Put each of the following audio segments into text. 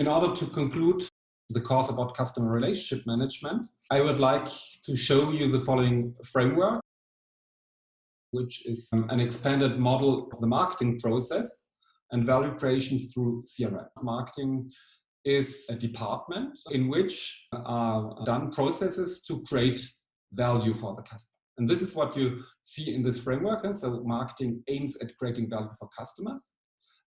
In order to conclude the course about customer relationship management, I would like to show you the following framework, which is an expanded model of the marketing process and value creation through CRM. Marketing is a department in which are done processes to create value for the customer. And this is what you see in this framework. And so marketing aims at creating value for customers.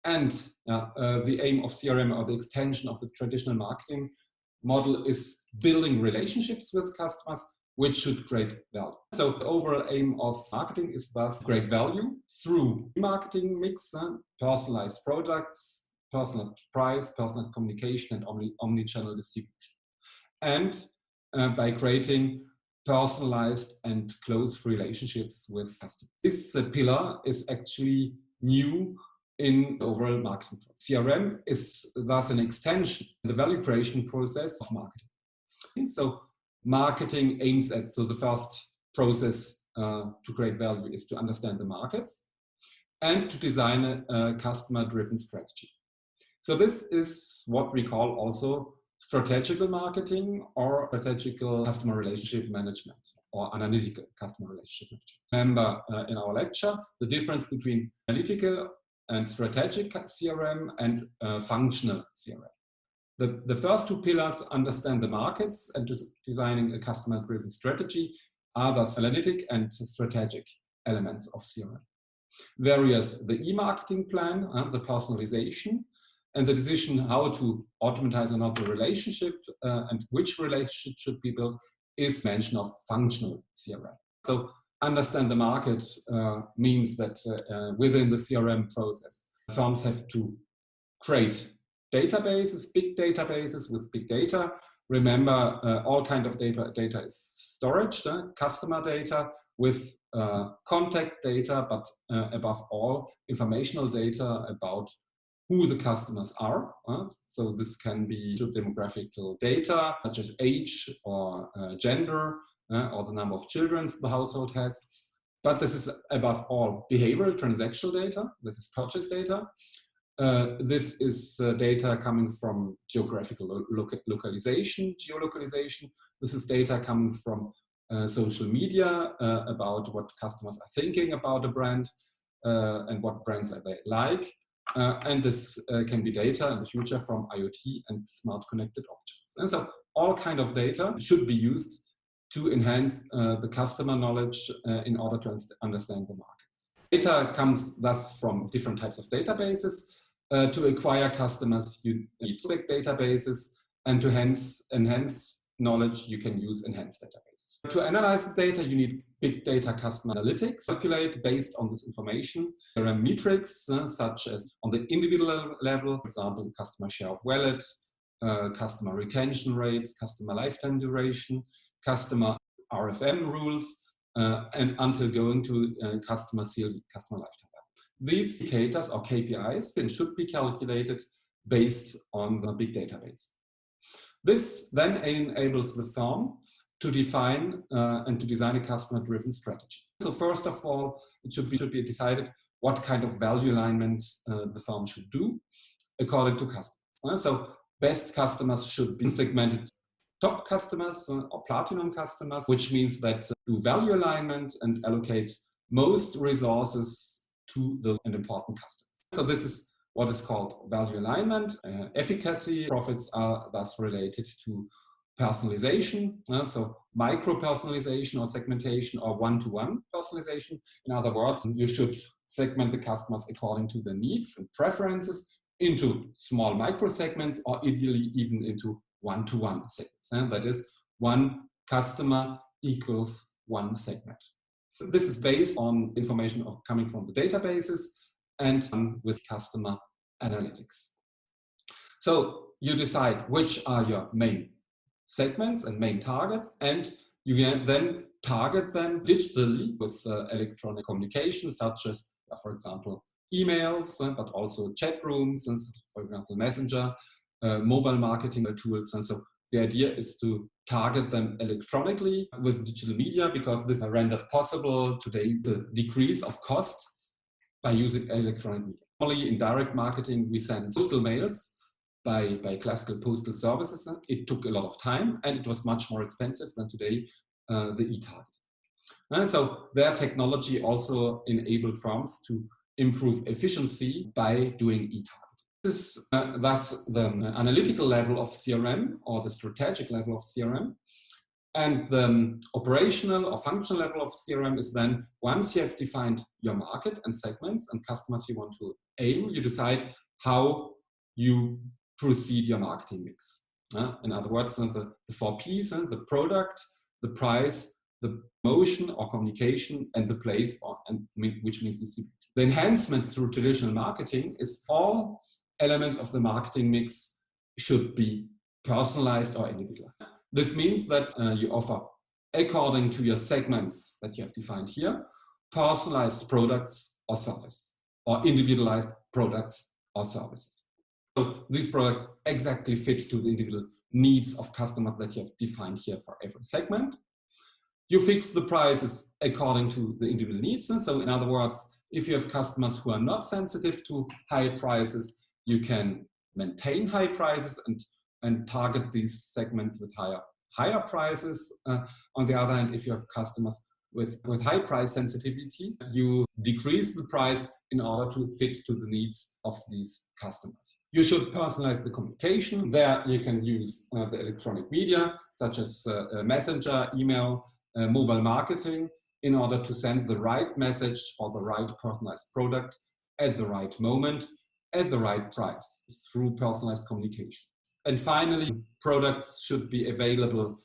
And the aim of CRM, or the extension of the traditional marketing model, is building relationships with customers, which should create value. So the overall aim of marketing is thus create value through marketing mix, personalized products, personalized price, personalized communication, and omni-channel distribution. And by creating personalized and close relationships with customers. This pillar is actually new in the overall marketing process. CRM is thus an extension of the value creation process of marketing. So marketing aims at, so the first process to create value is to understand the markets and to design a customer-driven strategy. So this is what we call also strategical marketing or strategical customer relationship management or analytical customer relationship management. Remember in our lecture the difference between analytical and strategic CRM and functional CRM. The first two pillars, understand the markets and designing a customer-driven strategy, are thus analytic and strategic elements of CRM. Whereas the e-marketing plan, the personalization, and the decision how to automatize another relationship and which relationship should be built is mention of functional CRM. So understand the market means that within the CRM process, firms have to create databases, big databases with big data. Remember, all kind of data is storage, customer data with contact data, but above all, informational data about who the customers are. So this can be demographical data, such as age or gender, or the number of children the household has. But this is above all behavioral transactional data, that is purchase data. This is data coming from geographical localization, geolocalization. This is data coming from social media about what customers are thinking about a brand and what brands they like. And this can be data in the future from IoT and smart connected objects. And so all kind of data should be used to enhance the customer knowledge in order to understand the markets. Data comes thus from different types of databases. To acquire customers, you need big databases, and to enhance knowledge, you can use enhanced databases. To analyze the data, you need big data customer analytics, calculate based on this information. There are metrics such as on the individual level, for example, customer share of wallet, customer retention rates, customer lifetime duration, customer RFM rules, and until going to customer CLV, customer lifetime value. These indicators or KPIs should be calculated based on the big database. This then enables the firm to define and to design a customer-driven strategy. So first of all, it should be decided what kind of value alignment the firm should do according to customers. So best customers should be segmented top customers or platinum customers, which means that do value alignment and allocate most resources to the important customers. So this is what is called value alignment. Efficacy profits are thus related to personalization, so micro-personalization or segmentation or one-to-one personalization. In other words, you should segment the customers according to their needs and preferences into small micro-segments or ideally even into one-to-one segments. And that is one customer equals one segment. This is based on information coming from the databases and with customer analytics. So you decide which are your main segments and main targets, and you can then target them digitally with electronic communication, such as, for example, emails, but also chat rooms, and for example, Messenger, mobile marketing tools. And so the idea is to target them electronically with digital media, because this is rendered possible today the decrease of cost by using electronic media. Normally in direct marketing, we send postal mails by classical postal services. It took a lot of time and it was much more expensive than today, the e-target. And so their technology also enabled firms to improve efficiency by doing e-target. This is thus the analytical level of CRM or the strategic level of CRM. And the operational or functional level of CRM is then, once you have defined your market and segments and customers you want to aim, you decide how you proceed your marketing mix. In other words, the 4 Ps, the product, the price, the promotion or communication, and the place, which means distribution. The enhancement through traditional marketing is all elements of the marketing mix should be personalized or individualized. This means that you offer, according to your segments that you have defined here, personalized products or services, or individualized products or services. So these products exactly fit to the individual needs of customers that you have defined here for every segment. You fix the prices according to the individual needs. So in other words, if you have customers who are not sensitive to high prices, you can maintain high prices and target these segments with higher prices. On the other hand, if you have customers with high price sensitivity, you decrease the price in order to fit to the needs of these customers. You should personalize the communication. There you can use the electronic media, such as messenger, email, mobile marketing, in order to send the right message for the right personalized product at the right moment, at the right price, through personalized communication. And finally, products should be available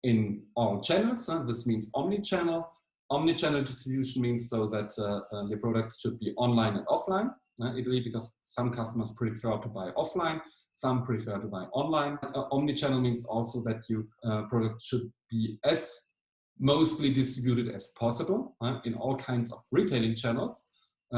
in all channels. This means omni-channel. Omni-channel distribution means so that your product should be online and offline. Ideally, because some customers prefer to buy offline, some prefer to buy online. Omni-channel means also that your product should be as mostly distributed as possible in all kinds of retailing channels.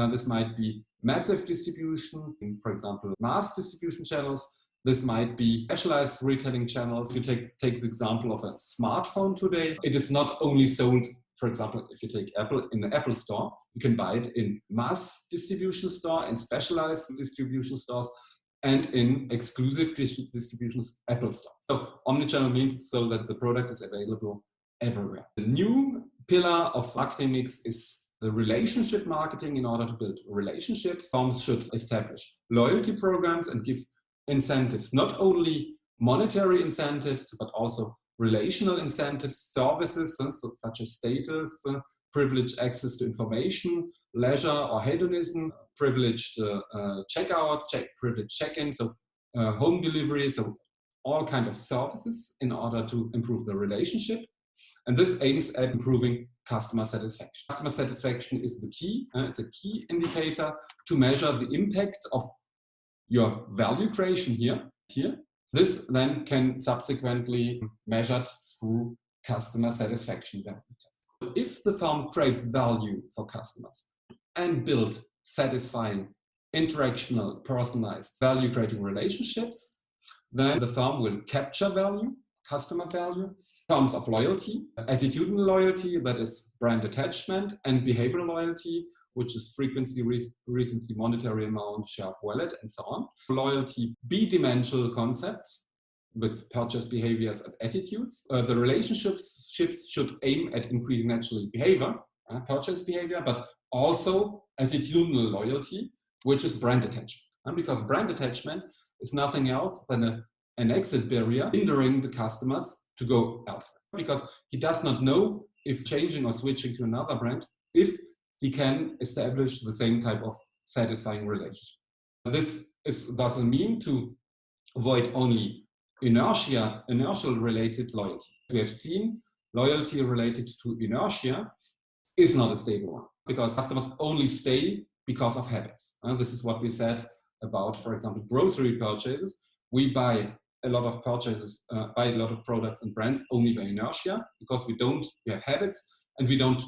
This might be massive distribution, for example, mass distribution channels. This might be specialized retailing channels. If you take the example of a smartphone today, it is not only sold, for example, if you take Apple, in the Apple store, you can buy it in mass distribution store, in specialized distribution stores, and in exclusive distribution Apple store. So omnichannel means so that the product is available everywhere. The new pillar of marketing mix is the relationship marketing. In order to build relationships, firms should establish loyalty programs and give incentives, not only monetary incentives, but also relational incentives, services such as status, privileged access to information, leisure or hedonism, privileged checkout, privileged check-in, so home delivery, so all kinds of services in order to improve the relationship. And this aims at improving customer satisfaction. Customer satisfaction is the key. It's a key indicator to measure the impact of your value creation here. This then can subsequently be measured through customer satisfaction parameters. If the firm creates value for customers and build satisfying, interactional, personalized, value-creating relationships, then the firm will capture value, customer value, terms of loyalty, attitudinal loyalty, that is brand attachment, and behavioral loyalty, which is frequency, recency, monetary amount, share of wallet, and so on. Loyalty, bidimensional concept with purchase behaviors and attitudes. The relationships should aim at increasing naturally behavior, purchase behavior, but also attitudinal loyalty, which is brand attachment. Because brand attachment is nothing else than an exit barrier hindering the customers to go elsewhere, because he does not know if changing or switching to another brand, if he can establish the same type of satisfying relationship. This doesn't mean to avoid only inertial related loyalty. We have seen loyalty related to inertia is not a stable one, because customers only stay because of habits. This is what we said about, for example, grocery purchases. We buy a lot of purchases, buy a lot of products and brands only by inertia, because we have habits and we don't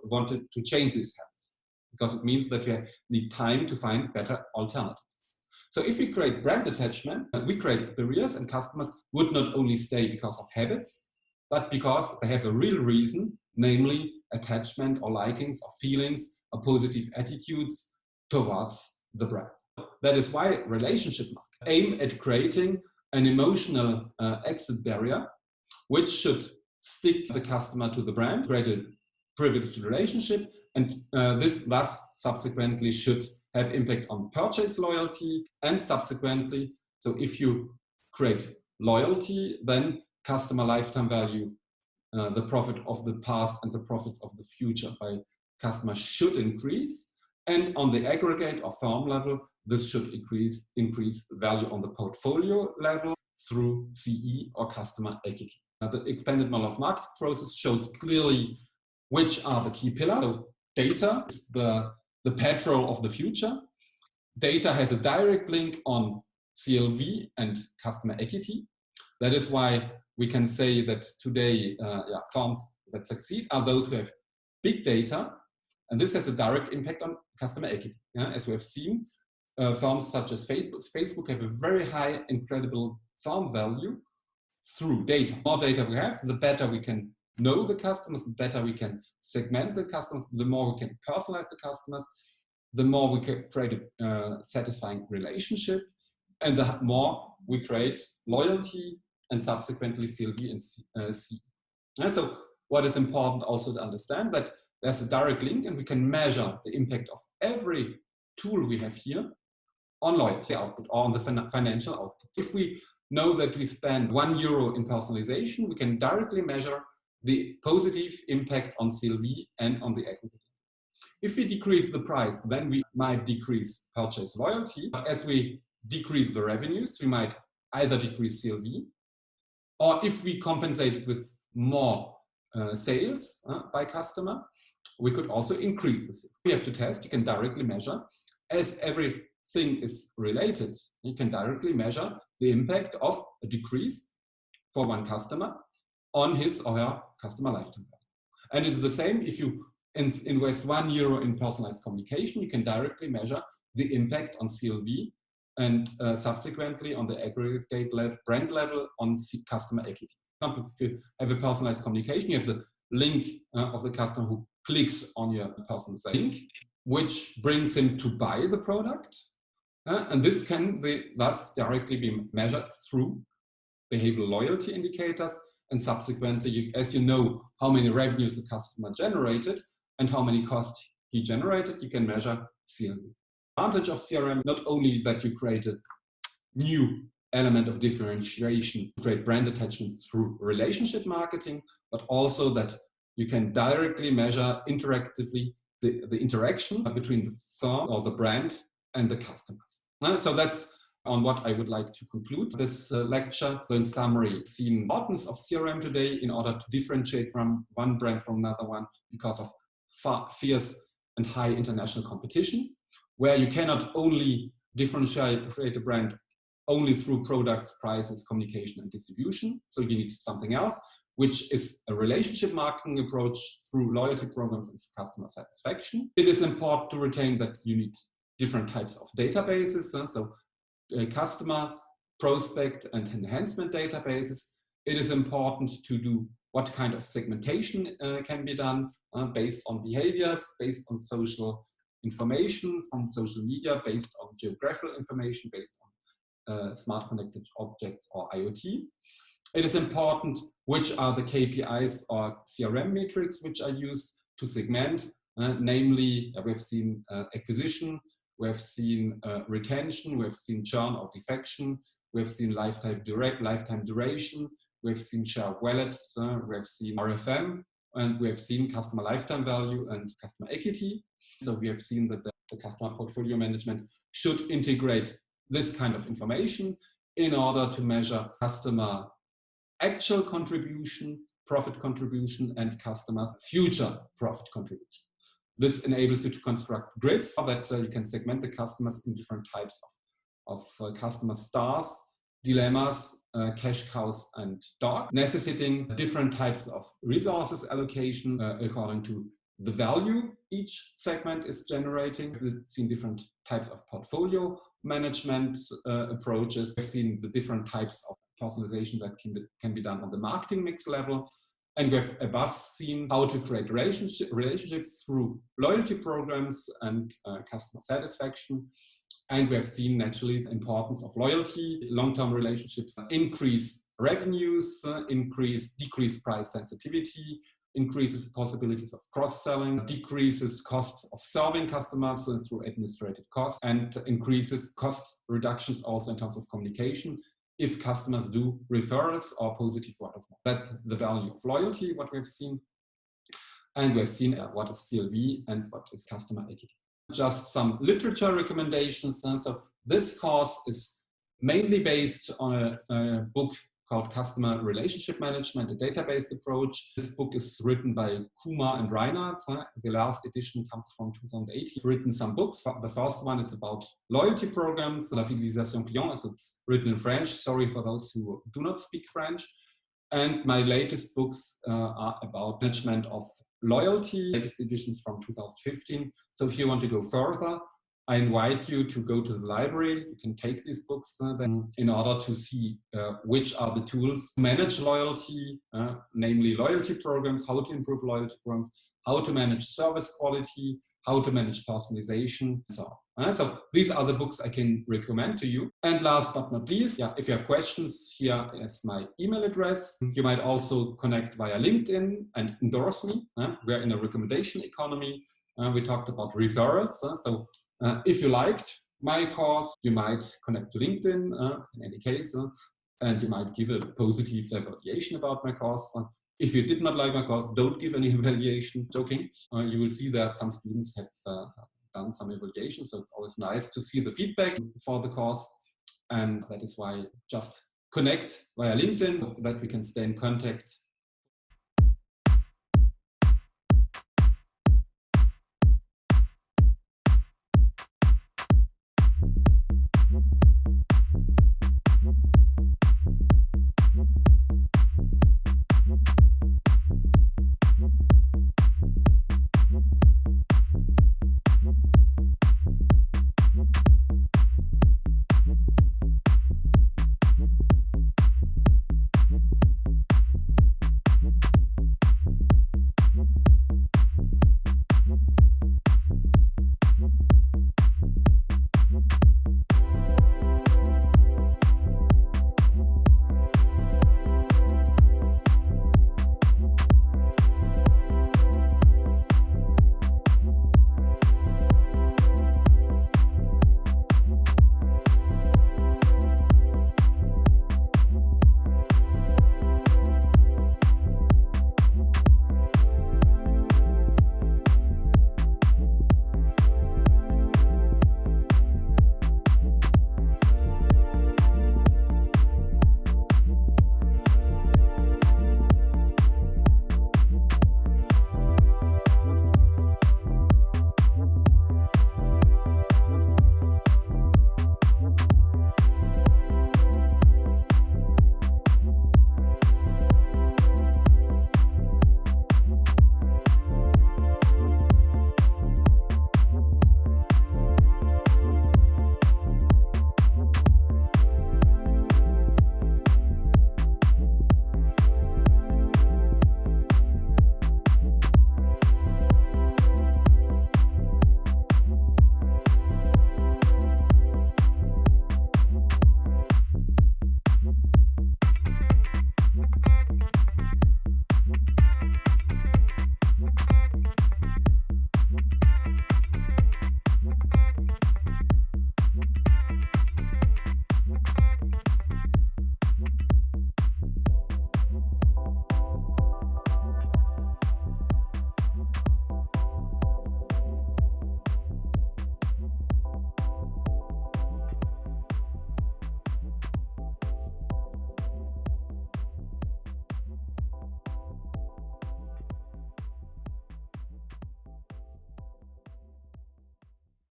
want to change these habits, because it means that we need time to find better alternatives. So if we create brand attachment, we create barriers, and customers would not only stay because of habits, but because they have a real reason, namely attachment or likings or feelings or positive attitudes towards the brand. That is why relationship aim at creating an emotional exit barrier, which should stick the customer to the brand, create a privileged relationship, and this thus subsequently should have impact on purchase loyalty, and subsequently, so if you create loyalty, then customer lifetime value, the profit of the past and the profits of the future by customers should increase. And on the aggregate or firm level, this should increase value on the portfolio level through CE or customer equity. The expanded model of market process shows clearly which are the key pillars. So data is the petrol of the future. Data has a direct link on CLV and customer equity. That is why we can say that today firms that succeed are those who have big data, and this has a direct impact on customer equity. As we have seen, firms such as Facebook have a very high, incredible firm value through data. The more data we have, the better we can know the customers, the better we can segment the customers, the more we can personalize the customers, the more we can create a satisfying relationship, and the more we create loyalty and subsequently CLV and CE. So what is important also to understand that there's a direct link, and we can measure the impact of every tool we have here on loyalty output or on the financial output. If we know that we spend €1 in personalization, we can directly measure the positive impact on CLV and on the aggregate. If we decrease the price, then we might decrease purchase loyalty. But as we decrease the revenues, we might either decrease CLV, or if we compensate it with more sales by customer, we could also increase the sales. We have to test, you can directly measure. As everything is related, you can directly measure the impact of a decrease for one customer on his or her customer lifetime value. And it's the same if you invest €1 in personalized communication, you can directly measure the impact on CLV and subsequently on the aggregate level, brand level on customer equity. For example, if you have a personalized communication, you have the link of the customer who clicks on your personalized link, which brings him to buy the product. And this can thus directly be measured through behavioral loyalty indicators. And subsequently, as you know how many revenues the customer generated and how many costs he generated, you can measure CLV. The advantage of CRM, not only that you create a new element of differentiation, create brand attachment through relationship marketing, but also that you can directly measure interactively the interactions between the firm or the brand and the customers. So that's on what I would like to conclude this lecture. So in summary, see the importance of CRM today in order to differentiate from one brand from another one because of fierce and high international competition, where you cannot only differentiate a brand only through products, prices, communication, and distribution. So you need something else, which is a relationship marketing approach through loyalty programs and customer satisfaction. It is important to retain that you need different types of databases. So customer, prospect, and enhancement databases. It is important to do what kind of segmentation can be done based on behaviors, based on social information from social media, based on geographical information, based on smart connected objects or IoT. It is important which are the KPIs or CRM metrics which are used to segment, namely we have seen acquisition, we have seen retention, we have seen churn or defection, we have seen lifetime duration, we have seen share of wallets, we have seen RFM, and we have seen customer lifetime value and customer equity. So we have seen that the customer portfolio management should integrate this kind of information in order to measure customer actual contribution, profit contribution, and customers' future profit contribution. This enables you to construct grids so that you can segment the customers in different types of customer stars, dilemmas, cash cows, and dogs, necessitating different types of resources allocation according to the value each segment is generating. We've seen different types of portfolio management approaches. We've seen the different types of personalization that can be done on the marketing mix level. And we've above seen how to create relationships through loyalty programs and customer satisfaction. And we have seen naturally the importance of loyalty, long-term relationships, increase revenues, decrease price sensitivity, increases possibilities of cross-selling, decreases cost of serving customers through administrative costs, and increases cost reductions also in terms of communication if customers do referrals or positive word of mouth. That's the value of loyalty, what we've seen. And we've seen what is CLV and what is customer attitude. Just some literature recommendations. So this course is mainly based on a book called Customer Relationship Management, a database approach. This book is written by Kumar and Reinhardt. The last edition comes from 2018. I've written some books. The first one, it's about loyalty programs, La fidélisation client, as it's written in French. Sorry for those who do not speak French. And my latest books are about management of loyalty, latest editions from 2015. So if you want to go further, I invite you to go to the library. You can take these books then in order to see which are the tools to manage loyalty, namely loyalty programs, how to improve loyalty programs, how to manage service quality, how to manage personalization, and so on. So these are the books I can recommend to you. And last but not least, if you have questions, here is my email address. You might also connect via LinkedIn and endorse me. We're in a recommendation economy. We talked about referrals. So if you liked my course, you might connect to LinkedIn in any case, and you might give a positive evaluation about my course. If you did not like my course, don't give any evaluation. Joking. You will see that some students have done some evaluations, so it's always nice to see the feedback for the course. And that is why just connect via LinkedIn, that we can stay in contact